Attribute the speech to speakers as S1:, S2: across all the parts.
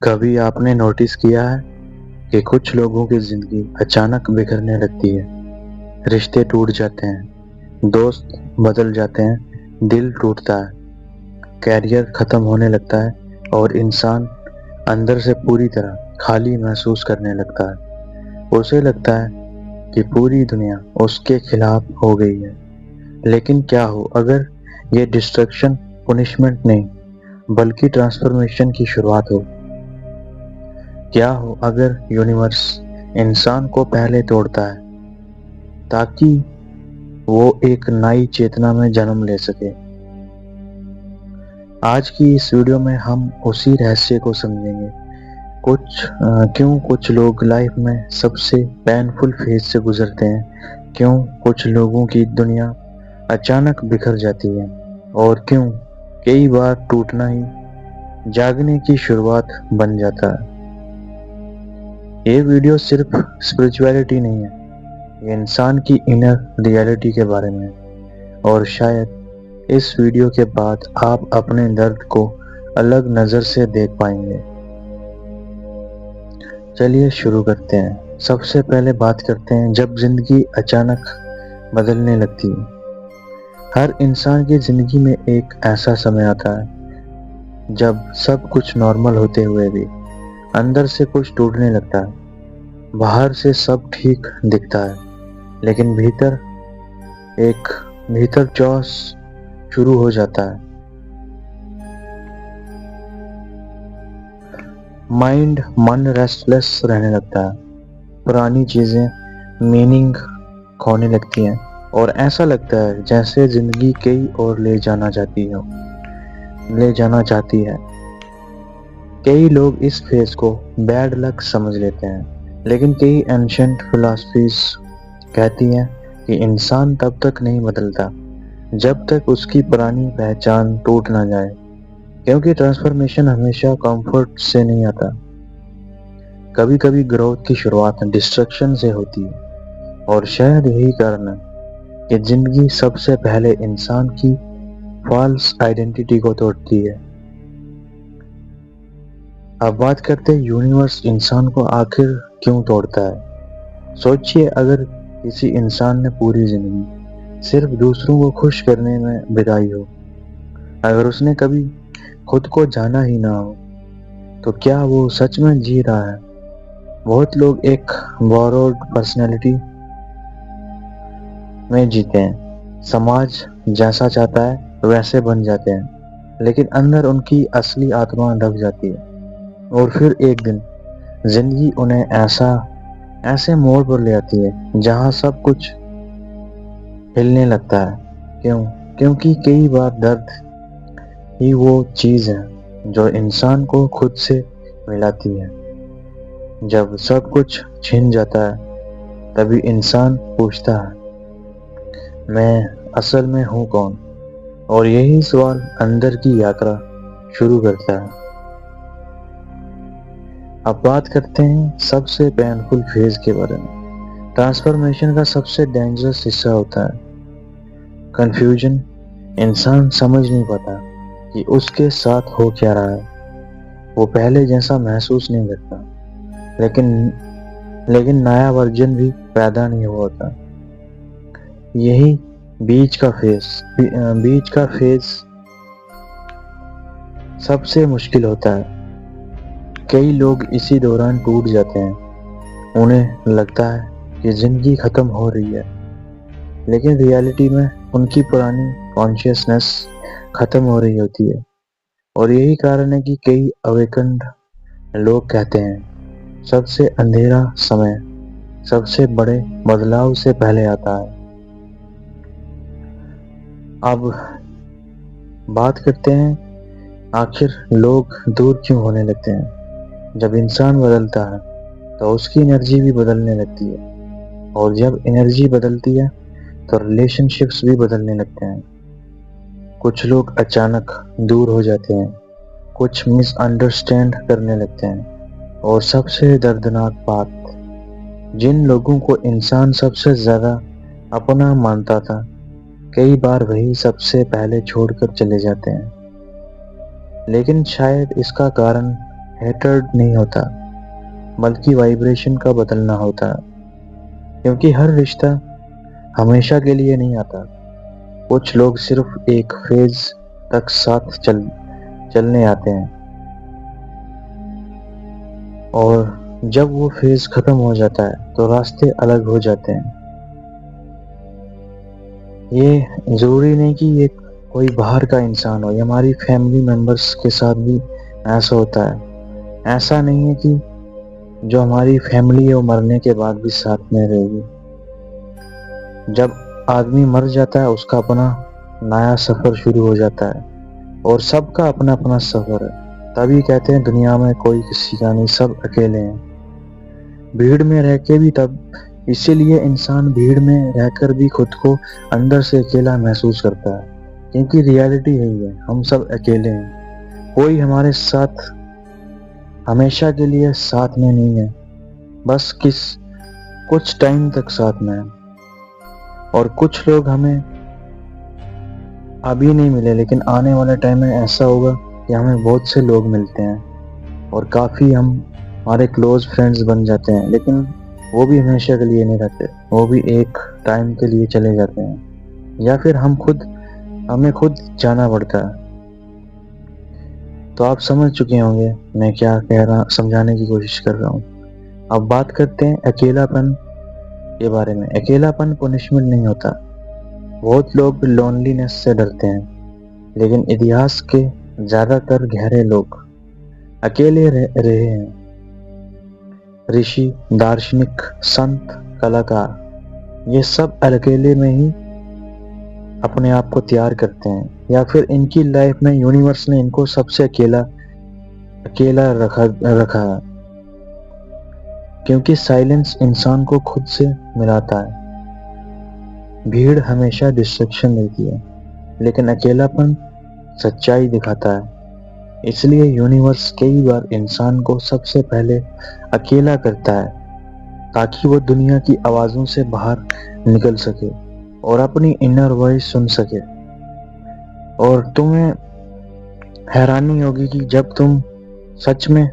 S1: कभी आपने नोटिस किया है कि कुछ लोगों की जिंदगी अचानक बिखरने लगती है। रिश्ते टूट जाते हैं, दोस्त बदल जाते हैं, दिल टूटता है, कैरियर खत्म होने लगता है और इंसान अंदर से पूरी तरह खाली महसूस करने लगता है। उसे लगता है कि पूरी दुनिया उसके खिलाफ हो गई है। लेकिन क्या हो अगर ये डिस्ट्रक्शन पुनिशमेंट नहीं बल्कि ट्रांसफॉर्मेशन की शुरुआत हो? क्या हो अगर यूनिवर्स इंसान को पहले तोड़ता है ताकि वो एक नई चेतना में जन्म ले सके? आज की इस वीडियो में हम उसी रहस्य को समझेंगे। क्यों कुछ लोग लाइफ में सबसे पेनफुल फेज से गुजरते हैं, क्यों कुछ लोगों की दुनिया अचानक बिखर जाती है और क्यों कई बार टूटना ही जागने की शुरुआत बन जाता है। ये वीडियो सिर्फ स्पिरिचुअलिटी नहीं है, ये इंसान की इनर रियलिटी के बारे में है। और शायद इस वीडियो के बाद आप अपने दर्द को अलग नज़र से देख पाएंगे। चलिए शुरू करते हैं। सबसे पहले बात करते हैं जब जिंदगी अचानक बदलने लगती है। हर इंसान की जिंदगी में एक ऐसा समय आता है जब सब कुछ नॉर्मल होते हुए भी अंदर से कुछ टूटने लगता है। बाहर से सब ठीक दिखता है, लेकिन भीतर चॉस शुरू हो जाता है। मन रेस्टलेस रहने लगता है, पुरानी चीजें मीनिंग खोने लगती हैं और ऐसा लगता है जैसे जिंदगी कई और ले जाना चाहती है। कई लोग इस फेज को बैड लक समझ लेते हैं, लेकिन कई एंशिएंट फिलॉसफीज कहती हैं कि इंसान तब तक नहीं बदलता जब तक उसकी पुरानी पहचान टूट ना जाए, क्योंकि ट्रांसफॉर्मेशन हमेशा कंफर्ट से नहीं आता। कभी कभी ग्रोथ की शुरुआत डिस्ट्रक्शन से होती है और शायद यही कारण है कि जिंदगी सबसे पहले इंसान की फॉल्स आइडेंटिटी को तोड़ती है। अब बात करते हैं यूनिवर्स इंसान को आखिर क्यों तोड़ता है। सोचिए, अगर किसी इंसान ने पूरी जिंदगी सिर्फ दूसरों को खुश करने में बिताई हो, अगर उसने कभी खुद को जाना ही ना हो, तो क्या वो सच में जी रहा है? बहुत लोग एक बोरोड पर्सनैलिटी में जीते हैं, समाज जैसा चाहता है वैसे बन जाते हैं, लेकिन अंदर उनकी असली आत्मा दब जाती है। और फिर एक दिन जिंदगी उन्हें ऐसे मोड़ पर ले आती है जहां सब कुछ हिलने लगता है। क्योंकि कई बार दर्द ही वो चीज है जो इंसान को खुद से मिलाती है। जब सब कुछ छिन जाता है तभी इंसान पूछता है, मैं असल में हूं कौन? और यही सवाल अंदर की यात्रा शुरू करता है। अब बात करते हैं सबसे पेनफुल फेज के बारे में। ट्रांसफॉर्मेशन का सबसे डेंजरस हिस्सा होता है कंफ्यूजन। इंसान समझ नहीं पाता कि उसके साथ हो क्या रहा है। वो पहले जैसा महसूस नहीं करता, लेकिन नया वर्जन भी पैदा नहीं हुआ होता। यही बीच का फेज सबसे मुश्किल होता है। कई लोग इसी दौरान टूट जाते हैं। उन्हें लगता है कि जिंदगी खत्म हो रही है, लेकिन रियलिटी में उनकी पुरानी कॉन्शियसनेस खत्म हो रही होती है। और यही कारण है कि कई अवेकन्ड लोग कहते हैं सबसे अंधेरा समय सबसे बड़े बदलाव से पहले आता है। अब बात करते हैं आखिर लोग दूर क्यों होने लगते हैं। जब इंसान बदलता है तो उसकी एनर्जी भी बदलने लगती है, और जब एनर्जी बदलती है तो रिलेशनशिप्स भी बदलने लगते हैं। कुछ लोग अचानक दूर हो जाते हैं, कुछ मिसअंडरस्टैंड करने लगते हैं, और सबसे दर्दनाक बात, जिन लोगों को इंसान सबसे ज्यादा अपना मानता था, कई बार वही सबसे पहले छोड़कर चले जाते हैं। लेकिन शायद इसका कारण हेटर्ड नहीं होता, बल्कि वाइब्रेशन का बदलना होता है। क्योंकि हर रिश्ता हमेशा के लिए नहीं आता। कुछ लोग सिर्फ एक फेज तक साथ चलने आते हैं, और जब वो फेज खत्म हो जाता है तो रास्ते अलग हो जाते हैं। ये जरूरी नहीं कि ये कोई बाहर का इंसान हो, ये हमारी फैमिली मेंबर्स के साथ भी ऐसा होता है। ऐसा नहीं है कि जो हमारी फैमिली है वो मरने के बाद भी साथ में रहेगी। जब आदमी मर जाता है उसका अपना नया सफर शुरू हो जाता है, और सबका अपना अपना सफर है। तभी कहते हैं दुनिया में कोई किसी का नहीं, सब अकेले हैं। भीड़ में रह के भी तब इसीलिए इंसान भीड़ में रहकर भी खुद को अंदर से अकेला महसूस करता है, क्योंकि रियलिटी यही है, हम सब अकेले हैं। कोई हमारे साथ हमेशा के लिए साथ में नहीं है, बस कुछ टाइम तक साथ में है। और कुछ लोग हमें अभी नहीं मिले, लेकिन आने वाले टाइम में ऐसा होगा कि हमें बहुत से लोग मिलते हैं और काफ़ी हम हमारे क्लोज फ्रेंड्स बन जाते हैं, लेकिन वो भी हमेशा के लिए नहीं रहते, वो भी एक टाइम के लिए चले जाते हैं, या फिर हमें खुद जाना पड़ता है। तो आप समझ चुके होंगे मैं क्या समझाने की कोशिश कर रहा हूँ। अब बात करते हैं अकेलापन के बारे में। अकेलापन पनिशमेंट नहीं होता। बहुत लोग लोनलीनेस से डरते हैं, लेकिन इतिहास के ज्यादातर गहरे लोग अकेले रहे हैं। ऋषि, दार्शनिक, संत, कलाकार, ये सब अकेले में ही अपने आप को तैयार करते हैं, या फिर इनकी लाइफ में यूनिवर्स ने इनको सबसे अकेला रखा है। क्योंकि साइलेंस इंसान को खुद से मिलाता है। भीड़ हमेशा डिस्ट्रैक्शन देती है, लेकिन अकेलापन सच्चाई दिखाता है। इसलिए यूनिवर्स कई बार इंसान को सबसे पहले अकेला करता है, ताकि वो दुनिया की आवाजों से बाहर निकल सके और अपनी इनर वॉइस सुन सके। और तुम्हें हैरानी होगी कि जब तुम सच में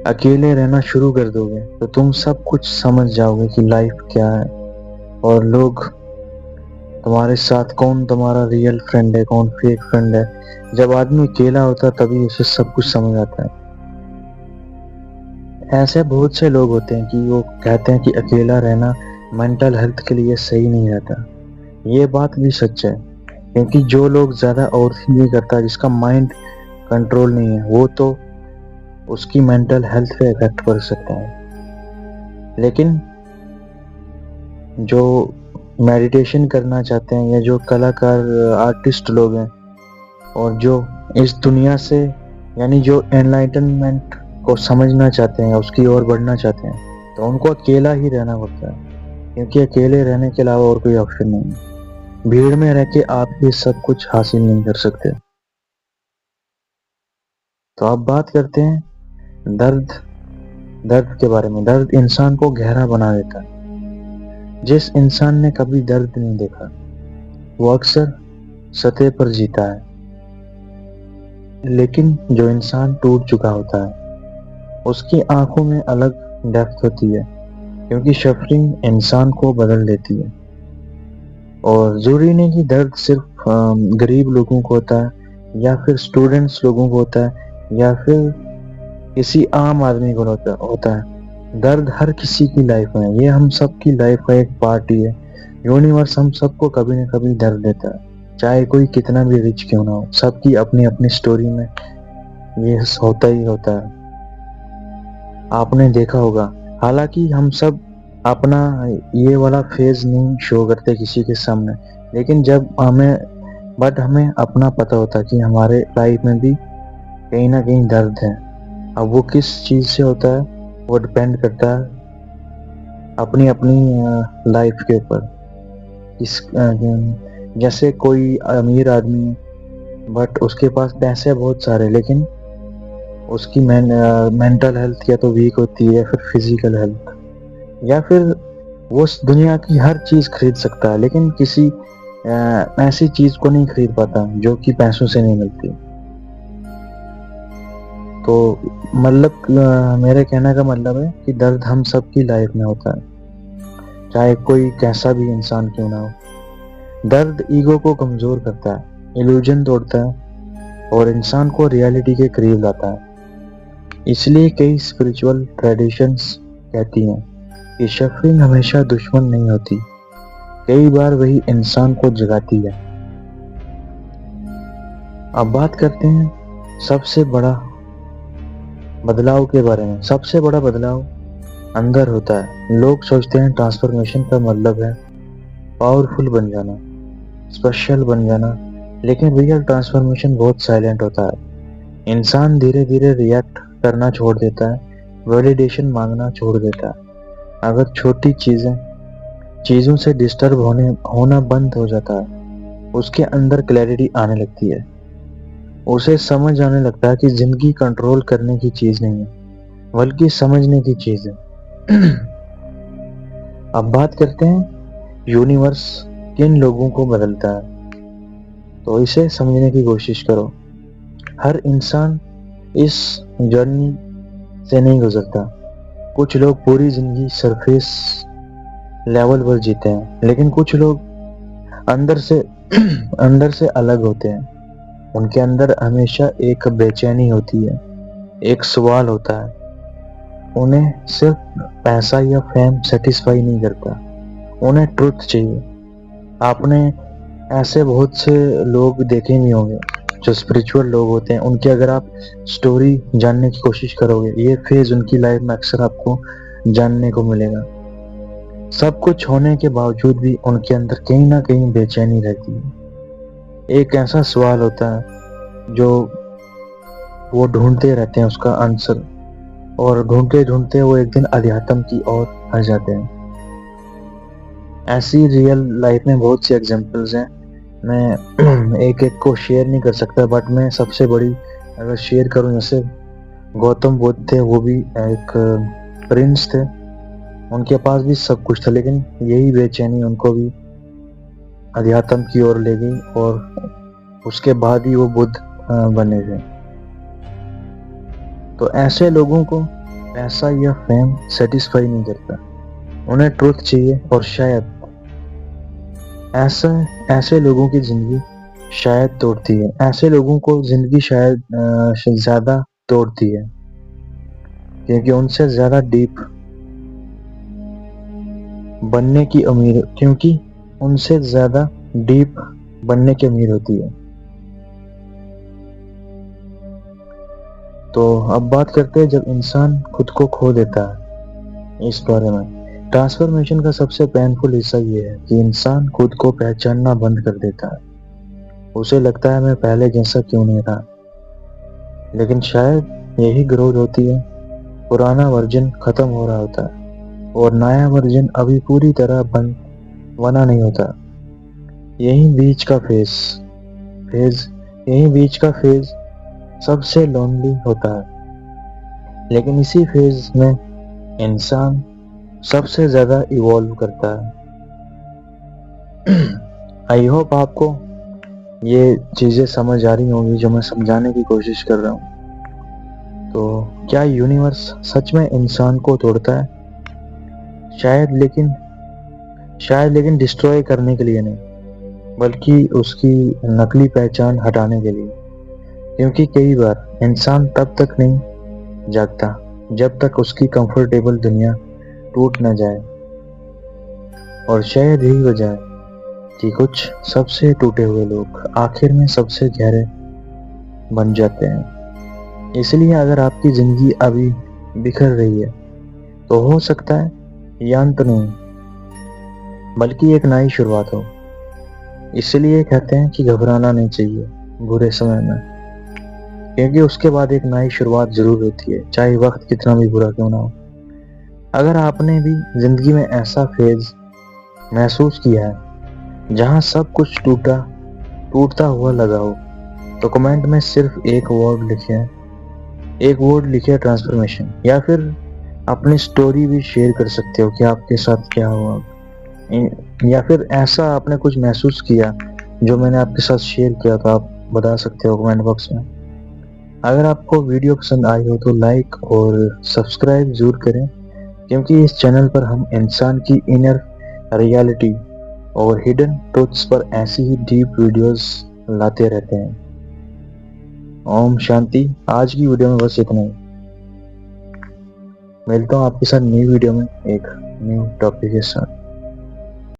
S1: अकेले रहना शुरू कर दोगे तो तुम सब कुछ समझ जाओगे कि लाइफ क्या है, और लोग तुम्हारे साथ, कौन तुम्हारा रियल फ्रेंड है, कौन फेक फ्रेंड है। जब आदमी अकेला होता है तभी उसे सब कुछ समझ आता है। ऐसे बहुत से लोग होते हैं कि वो कहते हैं कि अकेला रहना मेंटल हेल्थ के लिए सही नहीं रहता। ये बात भी सच है, क्योंकि जो लोग ज्यादा ओवरथिंकिंग करता है, जिसका माइंड कंट्रोल नहीं है, वो तो उसकी मेंटल हेल्थ पे इफेक्ट पड़ सकता है। लेकिन जो मेडिटेशन करना चाहते हैं, या जो कलाकार, आर्टिस्ट लोग हैं, और जो इस दुनिया से यानी जो एनलाइटनमेंट को समझना चाहते हैं, उसकी ओर बढ़ना चाहते हैं, तो उनको अकेला ही रहना पड़ता है, क्योंकि अकेले रहने के अलावा और कोई ऑप्शन नहीं है। भीड़ में रह के आप ये सब कुछ हासिल नहीं कर सकते। तो अब बात करते हैं दर्द के बारे में। दर्द इंसान को गहरा बना देता है। जिस इंसान ने कभी दर्द नहीं देखा वो अक्सर सतह पर जीता है, लेकिन जो इंसान टूट चुका होता है उसकी आंखों में अलग डेप्थ होती है, क्योंकि सफरिंग इंसान को बदल देती है। और जरूरी नहीं कि दर्द सिर्फ गरीब लोगों को होता है, या फिर स्टूडेंट्स लोगों को होता है, या फिर किसी आम आदमी को होता है। दर्द हर किसी की लाइफ में है, ये हम सब की लाइफ का एक पार्ट ही है। यूनिवर्स हम सबको कभी न कभी दर्द देता है, चाहे कोई कितना भी रिच क्यों ना हो। सबकी अपनी अपनी स्टोरी में ये होता ही होता है, आपने देखा होगा। हालांकि हम सब अपना ये वाला फेज नहीं शो करते किसी के सामने, लेकिन हमें अपना पता होता है कि हमारे लाइफ में भी कहीं ना कहीं दर्द है। अब वो किस चीज से होता है वो डिपेंड करता है अपनी अपनी लाइफ के ऊपर। जैसे कोई अमीर आदमी, बट उसके पास पैसे बहुत सारे, लेकिन उसकी मेंटल हेल्थ या तो वीक होती है, या फिर फिजिकल हेल्थ, या फिर वो दुनिया की हर चीज खरीद सकता है, लेकिन किसी ऐसी चीज को नहीं खरीद पाता जो कि पैसों से नहीं मिलती। तो मतलब मेरे कहने का मतलब है कि दर्द हम सबकी लाइफ में होता है, चाहे कोई कैसा भी इंसान क्यों ना हो। दर्द ईगो को कमजोर करता है, इल्यूजन तोड़ता है और इंसान को रियलिटी के करीब लाता है। इसलिए कई स्पिरिचुअल ट्रेडिशंस कहती हैं कि सफरिंग हमेशा दुश्मन नहीं होती, कई बार वही इंसान को जगाती है। अब बात करते हैं सबसे बड़ा बदलाव के बारे में। सबसे बड़ा बदलाव अंदर होता है। लोग सोचते हैं ट्रांसफॉर्मेशन का मतलब है पावरफुल बन जाना, स्पेशल बन जाना, लेकिन रियल ट्रांसफॉर्मेशन बहुत साइलेंट होता है। इंसान धीरे धीरे रिएक्ट करना छोड़ देता है, वैलिडेशन मांगना छोड़ देता है। अगर छोटी चीजों से डिस्टर्ब होना बंद हो जाता है, उसके अंदर क्लैरिटी आने लगती है। उसे समझ आने लगता है कि जिंदगी कंट्रोल करने की चीज नहीं है, बल्कि समझने की चीज है। अब बात करते हैं यूनिवर्स किन लोगों को बदलता है, तो इसे समझने की कोशिश करो। हर इंसान इस जर्नी से नहीं गुजरता। कुछ लोग पूरी जिंदगी सरफेस लेवल पर जीते हैं, लेकिन कुछ लोग अंदर से अंदर से अलग होते हैं। उनके अंदर हमेशा एक बेचैनी होती है, एक सवाल होता है। उन्हें सिर्फ पैसा या फेम सेटिस्फाई नहीं करता, उन्हें ट्रुथ चाहिए। आपने ऐसे बहुत से लोग देखे नहीं होंगे जो स्पिरिचुअल लोग होते हैं, उनकी अगर आप स्टोरी जानने की कोशिश करोगे, ये फेज उनकी लाइफ में अक्सर आपको जानने को मिलेगा। सब कुछ होने के बावजूद भी उनके अंदर कहीं ना कहीं बेचैनी रहती है। एक ऐसा सवाल होता है जो वो ढूंढते रहते हैं उसका आंसर, और ढूंढते ढूंढते वो एक दिन अध्यात्म की ओर आ जाते हैं। ऐसी रियल लाइफ में बहुत सी एग्जांपल्स हैं। मैं एक एक को शेयर नहीं कर सकता, बट मैं सबसे बड़ी अगर शेयर करूं, जैसे गौतम बुद्ध थे, वो भी एक प्रिंस थे। उनके पास भी सब कुछ था, लेकिन यही बेचैनी उनको भी अध्यात्म की ओर ले गई, और उसके बाद ही वो बुद्ध बने थे। तो ऐसे लोगों को पैसा या फेम सेटिस्फाई नहीं करता, उन्हें ट्रुथ चाहिए। और शायद ऐसे लोगों की जिंदगी शायद तोड़ती है, ऐसे लोगों को जिंदगी शायद ज्यादा तोड़ती है, क्योंकि उनसे ज्यादा डीप बनने की उम्मीद क्योंकि उनसे ज्यादा डीप बनने की उम्मीद होती है। तो अब बात करते हैं जब इंसान खुद को खो देता है, इस बारे में। ट्रांसफॉर्मेशन का सबसे पेनफुल हिस्सा ये है कि इंसान खुद को पहचानना बंद कर देता है। उसे लगता है मैं पहले जैसा क्यों नहीं रहा, लेकिन शायद यही ग्रोथ होती है। पुराना वर्जन खत्म हो रहा होता है और नया वर्जन अभी पूरी तरह बना नहीं होता। यही बीच का फेज सबसे लोनली होता है, लेकिन इसी फेज में इंसान सबसे ज्यादा इवॉल्व करता है। आई होप आपको ये चीजें समझ आ रही होंगी जो मैं समझाने की कोशिश कर रहा हूँ। तो क्या यूनिवर्स सच में इंसान को तोड़ता है? शायद, लेकिन डिस्ट्रॉय करने के लिए नहीं, बल्कि उसकी नकली पहचान हटाने के लिए। क्योंकि कई बार इंसान तब तक नहीं जागता जब तक उसकी कंफर्टेबल दुनिया टूट न जाए। और शायद यही वजह है कि कुछ सबसे टूटे हुए लोग आखिर में सबसे गहरे बन जाते हैं। इसलिए अगर आपकी जिंदगी अभी बिखर रही है, तो हो सकता है ये अंत नहीं, बल्कि एक नई शुरुआत हो। इसलिए कहते हैं कि घबराना नहीं चाहिए बुरे समय में, क्योंकि उसके बाद एक नई शुरुआत जरूर होती है, चाहे वक्त कितना भी बुरा क्यों ना हो। अगर आपने भी जिंदगी में ऐसा फेज महसूस किया है जहां सब कुछ टूटता हुआ लगा हो, तो कमेंट में सिर्फ एक वर्ड लिखे ट्रांसफॉर्मेशन, या फिर अपनी स्टोरी भी शेयर कर सकते हो कि आपके साथ क्या हुआ, या फिर ऐसा आपने कुछ महसूस किया जो मैंने आपके साथ शेयर किया, तो आप बता सकते हो कमेंट बॉक्स में। अगर आपको वीडियो पसंद आई हो तो लाइक और सब्सक्राइब जरूर करें, क्योंकि इस चैनल पर हम इंसान की इनर रियलिटी और हिडन ट्रुथ्स पर ऐसी ही डीप वीडियोस लाते रहते हैं। ओम शांति। आज की वीडियो में बस इतना ही। मिलता हूँ आपके साथ न्यू वीडियो में एक न्यू टॉपिक के साथ।